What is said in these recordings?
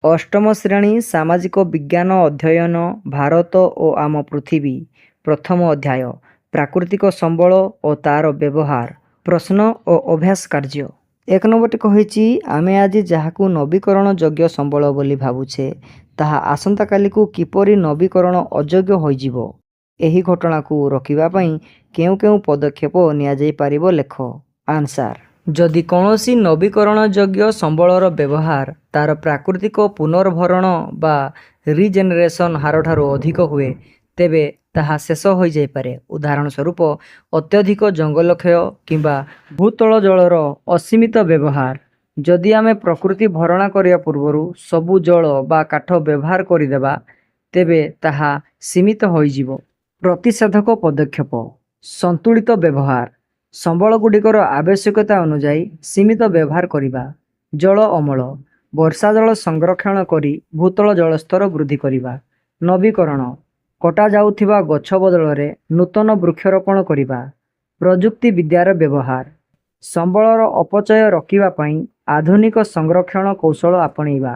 ଅଷ୍ଟମ ଶ୍ରେଣୀ ସାମାଜିକ ବିଜ୍ଞାନ ଅଧ୍ୟୟନ ଭାରତ ଓ ଆମ ପୃଥିବୀ ପ୍ରଥମ ଅଧ୍ୟାୟ ପ୍ରାକୃତିକ ସମ୍ବଳ ଓ ତା'ର ବ୍ୟବହାର ପ୍ରଶ୍ନ ଓ ଅଭ୍ୟାସ କାର୍ଯ୍ୟ। ଏକ ନମ୍ବରଟି କହିଛି ଆମେ ଆଜି ଯାହାକୁ ନବୀକରଣ ଯୋଗ୍ୟ ସମ୍ବଳ ବୋଲି ଭାବୁଛେ ତାହା ଆସନ୍ତାକାଲିକୁ କିପରି ନବୀକରଣ ଅଯୋଗ୍ୟ ହୋଇଯିବ। ଏହି ଘଟଣାକୁ ରୋକିବା ପାଇଁ କେଉଁ କେଉଁ ପଦକ୍ଷେପ ନିଆଯାଇପାରିବ ଲେଖ। ଆନ୍ସାର। ଯଦି କୌଣସି ନବୀକରଣ ଯୋଗ୍ୟ ସମ୍ବଳର ବ୍ୟବହାର ତା'ର ପ୍ରାକୃତିକ ପୁନର୍ଭରଣ ବା ରିଜେନେରେସନ୍ ହାରଠାରୁ ଅଧିକ ହୁଏ ତେବେ ତାହା ଶେଷ ହୋଇଯାଇପାରେ। ଉଦାହରଣ ସ୍ୱରୂପ ଅତ୍ୟଧିକ ଜଙ୍ଗଲକ୍ଷୟ କିମ୍ବା ଭୂତଳ ଜଳର ଅସୀମିତ ବ୍ୟବହାର। ଯଦି ଆମେ ପ୍ରକୃତି ଭରଣା କରିବା ପୂର୍ବରୁ ସବୁ ଜଳ ବା କାଠ ବ୍ୟବହାର କରିଦେବା ତେବେ ତାହା ସୀମିତ ହୋଇଯିବ। ପ୍ରତିଷେଧକ ପଦକ୍ଷେପ ସନ୍ତୁଳିତ ବ୍ୟବହାର ସମ୍ବଳଗୁଡ଼ିକର ଆବଶ୍ୟକତା ଅନୁଯାୟୀ ସୀମିତ ବ୍ୟବହାର କରିବା। ଜଳ ଅମଳ ବର୍ଷା ଜଳ ସଂରକ୍ଷଣ କରି ଭୂତଳ ଜଳସ୍ତର ବୃଦ୍ଧି କରିବା। ନବୀକରଣ କଟାଯାଉଥିବା ଗଛ ବଦଳରେ ନୂତନ ବୃକ୍ଷରୋପଣ କରିବା। ପ୍ରଯୁକ୍ତି ବିଦ୍ୟାର ବ୍ୟବହାର ସମ୍ବଳର ଅପଚୟ ରୋକିବା ପାଇଁ ଆଧୁନିକ ସଂରକ୍ଷଣ କୌଶଳ ଆପଣେଇବା।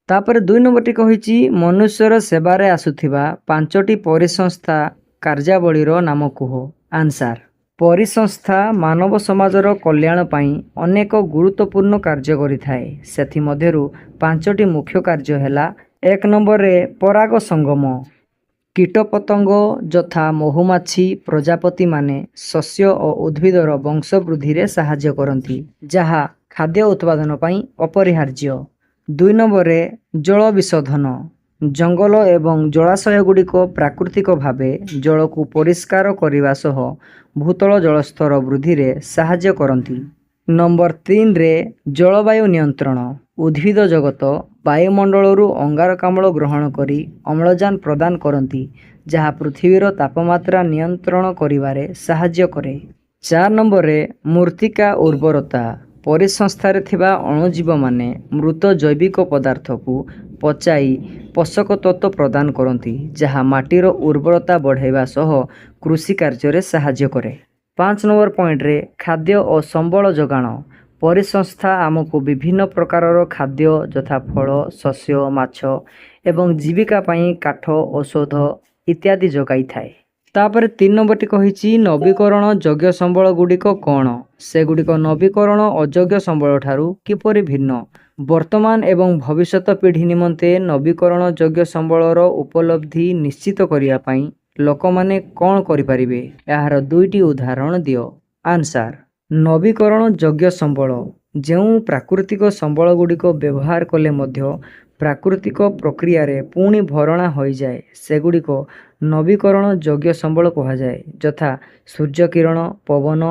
ତାପରେ 2 ନମ୍ବରଟି କହିଛି ମନୁଷ୍ୟର ସେବାରେ ଆସୁଥିବା 5ଟି ପରିସଂସ୍ଥା କାର୍ଯ୍ୟାବଳୀର ନାମ କୁହ। ଆନ୍ସାର। ପରିସଂସ୍ଥା ମାନବ ସମାଜର କଲ୍ୟାଣ ପାଇଁ ଅନେକ ଗୁରୁତ୍ୱପୂର୍ଣ୍ଣ କାର୍ଯ୍ୟ କରିଥାଏ। ସେଥିମଧ୍ୟରୁ 5ଟି ମୁଖ୍ୟ କାର୍ଯ୍ୟ ହେଲା 1 ନମ୍ବରରେ ପରାଗ ସଙ୍ଗମ। କୀଟପତଙ୍ଗ ଯଥା ମହୁମାଛି ପ୍ରଜାପତିମାନେ ଶସ୍ୟ ଓ ଉଦ୍ଭିଦର ବଂଶବୃଦ୍ଧିରେ ସାହାଯ୍ୟ କରନ୍ତି ଯାହା ଖାଦ୍ୟ ଉତ୍ପାଦନ ପାଇଁ ଅପରିହାର୍ଯ୍ୟ। 2 ନମ୍ବରରେ ଜଳ ବିଶୋଧନ ଜଙ୍ଗଲ ଏବଂ ଜଳାଶୟଗୁଡ଼ିକ ପ୍ରାକୃତିକ ଭାବେ ଜଳକୁ ପରିଷ୍କାର କରିବା ସହ ଭୂତଳ ଜଳସ୍ତର ବୃଦ୍ଧିରେ ସାହାଯ୍ୟ କରନ୍ତି। ନମ୍ବର 3ରେ ଜଳବାୟୁ ନିୟନ୍ତ୍ରଣ ଉଦ୍ଭିଦ ଜଗତ ବାୟୁମଣ୍ଡଳରୁ ଅଙ୍ଗାରକାମ୍ଳ ଗ୍ରହଣ କରି ଅମ୍ଳଜାନ ପ୍ରଦାନ କରନ୍ତି ଯାହା ପୃଥିବୀର ତାପମାତ୍ରା ନିୟନ୍ତ୍ରଣ କରିବାରେ ସାହାଯ୍ୟ କରେ। 4 ନମ୍ବରରେ ମୃତ୍ତିକା ଉର୍ବରତା ପରିସଂସ୍ଥାରେ ଥିବା ଅଣୁଜୀବମାନେ ମୃତ ଜୈବିକ ପଦାର୍ଥକୁ ପଚାଇ ପୋଷକ ତତ୍ତ୍ୱ ପ୍ରଦାନ କରନ୍ତି ଯାହା ମାଟିର ଉର୍ବରତା ବଢ଼ାଇବା ସହ କୃଷି କାର୍ଯ୍ୟରେ ସାହାଯ୍ୟ କରେ। 5 ନମ୍ବର ପଏଣ୍ଟରେ ଖାଦ୍ୟ ଓ ସମ୍ବଳ ଯୋଗାଣ ପରିସଂସ୍ଥା ଆମକୁ ବିଭିନ୍ନ ପ୍ରକାରର ଖାଦ୍ୟ ଯଥା ଫଳ ଶସ୍ୟ ମାଛ ଏବଂ ଜୀବିକା ପାଇଁ କାଠ ଔଷଧ ଇତ୍ୟାଦି ଯୋଗାଇଥାଏ। ତାପରେ 3 ନମ୍ବରଟି କହିଛି ନବୀକରଣ ଯୋଗ୍ୟ ସମ୍ବଳ ଗୁଡ଼ିକ କ'ଣ? ସେଗୁଡ଼ିକ ନବୀକରଣ ଅଯୋଗ୍ୟ ସମ୍ବଳ ଠାରୁ କିପରି ଭିନ୍ନ? ବର୍ତ୍ତମାନ ଏବଂ ଭବିଷ୍ୟତ ପିଢ଼ି ନିମନ୍ତେ ନବୀକରଣ ଯୋଗ୍ୟ ସମ୍ବଳର ଉପଲବ୍ଧି ନିଶ୍ଚିତ କରିବା ପାଇଁ ଲୋକମାନେ କ'ଣ କରିପାରିବେ? ଏହାର 2ଟି ଉଦାହରଣ ଦିଅ। ଆନ୍ସାର। ନବୀକରଣ ଯୋଗ୍ୟ ସମ୍ବଳ ଯେଉଁ ପ୍ରାକୃତିକ ସମ୍ବଳଗୁଡ଼ିକ ବ୍ୟବହାର କଲେ ମଧ୍ୟ ପ୍ରାକୃତିକ ପ୍ରକ୍ରିୟାରେ ପୁଣି ଭରଣା ହୋଇଯାଏ ସେଗୁଡ଼ିକ ନବୀକରଣ ଯୋଗ୍ୟ ସମ୍ବଳ କୁହାଯାଏ ଯଥା ସୂର୍ଯ୍ୟକିରଣ ପବନ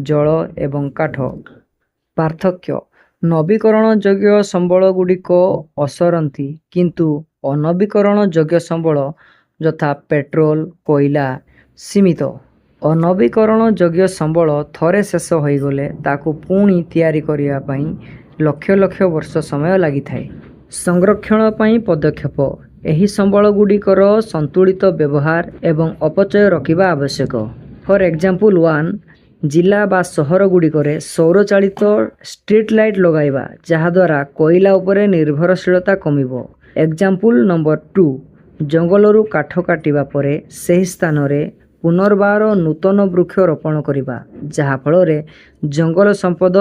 ଜଳ ଏବଂ କାଠ। ପାର୍ଥକ୍ୟ ନବୀକରଣ ଯୋଗ୍ୟ ସମ୍ବଳଗୁଡ଼ିକ ଅସରନ୍ତି କିନ୍ତୁ ଅନବୀକରଣ ଯୋଗ୍ୟ ସମ୍ବଳ ଯଥା ପେଟ୍ରୋଲ କୋଇଲା ସୀମିତ। ଅନବୀକରଣ ଯୋଗ୍ୟ ସମ୍ବଳ ଥରେ ଶେଷ ହୋଇଗଲେ ତାକୁ ପୁଣି ତିଆରି କରିବା ପାଇଁ ଲକ୍ଷ ଲକ୍ଷ ବର୍ଷ ସମୟ ଲାଗିଥାଏ। ସଂରକ୍ଷଣ ପାଇଁ ପଦକ୍ଷେପ ଏହି ସମ୍ବଳଗୁଡ଼ିକର ସନ୍ତୁଳିତ ବ୍ୟବହାର ଏବଂ ଅପଚୟ ରୋକିବା ଆବଶ୍ୟକ। ଫର ଏକ୍ଜାମ୍ପଲ 1 ଜିଲ୍ଲା ବା ସହରଗୁଡ଼ିକରେ ସୌରଚାଳିତ ଷ୍ଟ୍ରିଟ୍ ଲାଇଟ୍ ଲଗାଇବା ଯାହାଦ୍ୱାରା କୋଇଲା ଉପରେ ନିର୍ଭରଶୀଳତା କମିବ। ଏକ୍ଜାମ୍ପଲ ନମ୍ବର 2 ଜଙ୍ଗଲରୁ କାଠ କାଟିବା ପରେ ସେହି ସ୍ଥାନରେ ପୁନର୍ବାର ନୂତନ ବୃକ୍ଷ ରୋପଣ କରିବା ଯାହାଫଳରେ ଜଙ୍ଗଲ ସମ୍ପଦ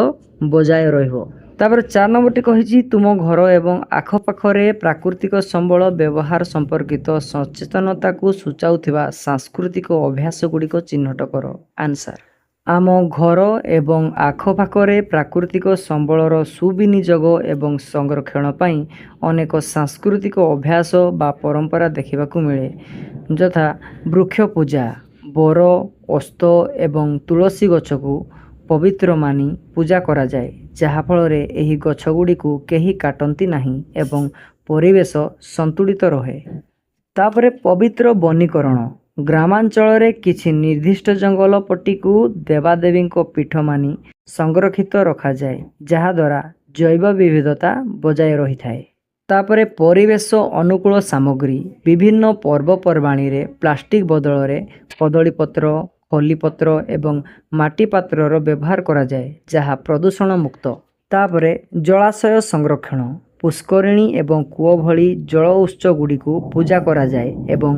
ବଜାୟ ରହିବ। ତାପରେ 4 ନମ୍ବରଟି କହିଛି ତୁମ ଘର ଏବଂ ଆଖପାଖରେ ପ୍ରାକୃତିକ ସମ୍ବଳ ବ୍ୟବହାର ସମ୍ପର୍କିତ ସଚେତନତାକୁ ସୂଚାଉଥିବା ସାଂସ୍କୃତିକ ଅଭ୍ୟାସ ଗୁଡ଼ିକ ଚିହ୍ନଟ କର। ଆନ୍ସାର। ଆମ ଘର ଏବଂ ଆଖପାଖରେ ପ୍ରାକୃତିକ ସମ୍ବଳର ସୁବିନିଯୋଗ ଏବଂ ସଂରକ୍ଷଣ ପାଇଁ ଅନେକ ସାଂସ୍କୃତିକ ଅଭ୍ୟାସ ବା ପରମ୍ପରା ଦେଖିବାକୁ ମିଳେ ଯଥା ବୃକ୍ଷ ପୂଜା ବର ଓସ୍ତ ଏବଂ ତୁଳସୀ ଗଛକୁ ପବିତ୍ର ମାନି ପୂଜା କରାଯାଏ ଯାହାଫଳରେ ଏହି ଗଛଗୁଡ଼ିକୁ କେହି କାଟନ୍ତି ନାହିଁ ଏବଂ ପରିବେଶ ସନ୍ତୁଳିତ ରହେ। ତାପରେ ପବିତ୍ର ବନୀକରଣ ଗ୍ରାମାଞ୍ଚଳରେ କିଛି ନିର୍ଦ୍ଦିଷ୍ଟ ଜଙ୍ଗଲ ପଟ୍ଟିକୁ ଦେବାଦେବୀଙ୍କ ପୀଠ ମାନି ସଂରକ୍ଷିତ ରଖାଯାଏ ଯାହାଦ୍ୱାରା ଜୈବ ବିବିଧତା ବଜାୟ ରହିଥାଏ। ତାପରେ ପରିବେଶ ଅନୁକୂଳ ସାମଗ୍ରୀ ବିଭିନ୍ନ ପର୍ବପର୍ବାଣୀରେ ପ୍ଲାଷ୍ଟିକ ବଦଳରେ କଦଳୀପତ୍ର ଖଲିପତ୍ର ଏବଂ ମାଟି ପାତ୍ରର ବ୍ୟବହାର କରାଯାଏ ଯାହା ପ୍ରଦୂଷଣ ମୁକ୍ତ। ତାପରେ ଜଳାଶୟ ସଂରକ୍ଷଣ ପୁଷ୍କରିଣୀ ଏବଂ କୂଅ ଭଳି ଜଳ ଉତ୍ସଗୁଡ଼ିକୁ ପୂଜା କରାଯାଏ ଏବଂ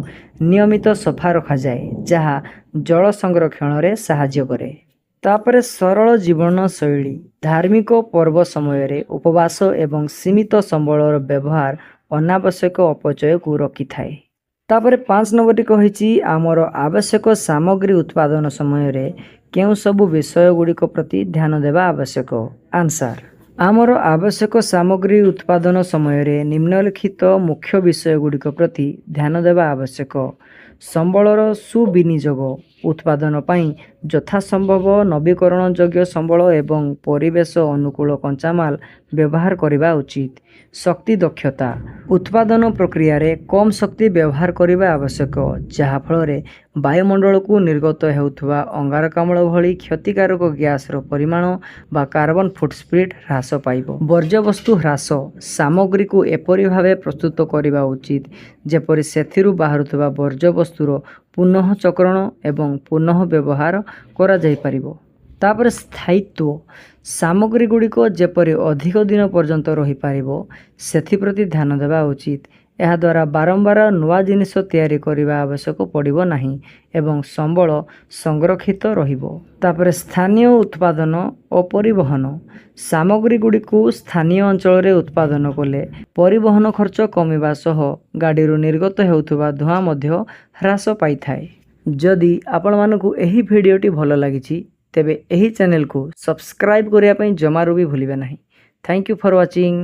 ନିୟମିତ ସଫା ରଖାଯାଏ, ଯାହା ଜଳ ସଂରକ୍ଷଣରେ ସାହାଯ୍ୟ କରେ। ତାପରେ ସରଳ ଜୀବନଶୈଳୀ, ଧାର୍ମିକ ପର୍ବ ସମୟରେ ଉପବାସ ଏବଂ ସୀମିତ ସମ୍ବଳର ବ୍ୟବହାର ଅନାବଶ୍ୟକ ଅପଚୟକୁ ରୋକିଥାଏ। ତାପରେ 5 ନମ୍ବରଟି କହିଛି ଆମର ଆବଶ୍ୟକ ସାମଗ୍ରୀ ଉତ୍ପାଦନ ସମୟରେ କେଉଁ ସବୁ ବିଷୟଗୁଡ଼ିକ ପ୍ରତି ଧ୍ୟାନ ଦେବା ଆବଶ୍ୟକ? ଆନ୍ସାର, ଆମର ଆବଶ୍ୟକ ସାମଗ୍ରୀ ଉତ୍ପାଦନ ସମୟରେ ନିମ୍ନଲିଖିତ ମୁଖ୍ୟ ବିଷୟଗୁଡ଼ିକ ପ୍ରତି ଧ୍ୟାନ ଦେବା ଆବଶ୍ୟକ। ସମ୍ବଳର ସୁବିନିଯୋଗ, ଉତ୍ପାଦନ ପାଇଁ ଯଥାସମ୍ଭବ ନବୀକରଣଯୋଗ୍ୟ ସମ୍ବଳ ଏବଂ ପରିବେଶ ଅନୁକୂଳ କଞ୍ଚାମାଲ ବ୍ୟବହାର କରିବା ଉଚିତ। ଶକ୍ତି ଦକ୍ଷତା, ଉତ୍ପାଦନ ପ୍ରକ୍ରିୟାରେ କମ୍ ଶକ୍ତି ବ୍ୟବହାର କରିବା ଆବଶ୍ୟକ, ଯାହାଫଳରେ ବାୟୁମଣ୍ଡଳକୁ ନିର୍ଗତ ହେଉଥିବା ଅଙ୍ଗାରକାମ୍ଳ ଭଳି କ୍ଷତିକାରକ ଗ୍ୟାସର ପରିମାଣ ବା କାର୍ବନ ଫୁଟପ୍ରିଣ୍ଟ ହ୍ରାସ ପାଇବ। ବର୍ଜ୍ୟବସ୍ତୁ ହ୍ରାସ, ସାମଗ୍ରୀକୁ ଏପରି ଭାବେ ପ୍ରସ୍ତୁତ କରିବା ଉଚିତ ଯେପରି ସେଥିରୁ ବାହାରୁଥିବା ବର୍ଜ୍ୟବସ୍ତୁର ପୁନଃଚକ୍ରଣ ଏବଂ ପୁନଃ ବ୍ୟବହାର କରାଯାଇପାରିବ। ତାପରେ ସ୍ଥାୟିତ୍ୱ, ସାମଗ୍ରୀଗୁଡ଼ିକ ଯେପରି ଅଧିକ ଦିନ ପର୍ଯ୍ୟନ୍ତ ରହିପାରିବ ସେଥିପ୍ରତି ଧ୍ୟାନ ଦେବା ଉଚିତ। ଏହାଦ୍ୱାରା ବାରମ୍ବାର ନୂଆ ଜିନିଷ ତିଆରି କରିବା ଆବଶ୍ୟକ ପଡ଼ିବ ନାହିଁ ଏବଂ ସମ୍ବଳ ସଂରକ୍ଷିତ ରହିବ। ତାପରେ ସ୍ଥାନୀୟ ଉତ୍ପାଦନ ଓ ପରିବହନ, ସାମଗ୍ରୀଗୁଡ଼ିକୁ ସ୍ଥାନୀୟ ଅଞ୍ଚଳରେ ଉତ୍ପାଦନ କଲେ ପରିବହନ ଖର୍ଚ୍ଚ କମିବା ସହ ଗାଡ଼ିରୁ ନିର୍ଗତ ହେଉଥିବା ଧୂଆଁ ମଧ୍ୟ ହ୍ରାସ ପାଇଥାଏ। ଯଦି ଆପଣମାନଙ୍କୁ ଏହି ଭିଡ଼ିଓଟି ଭଲ ଲାଗିଛି ତେବେ ଏହି ଚ୍ୟାନେଲକୁ ସବସ୍କ୍ରାଇବ୍ କରିବା ପାଇଁ ଜମାରୁ ବି ଭୁଲିବେ ନାହିଁ। Thank you for watching.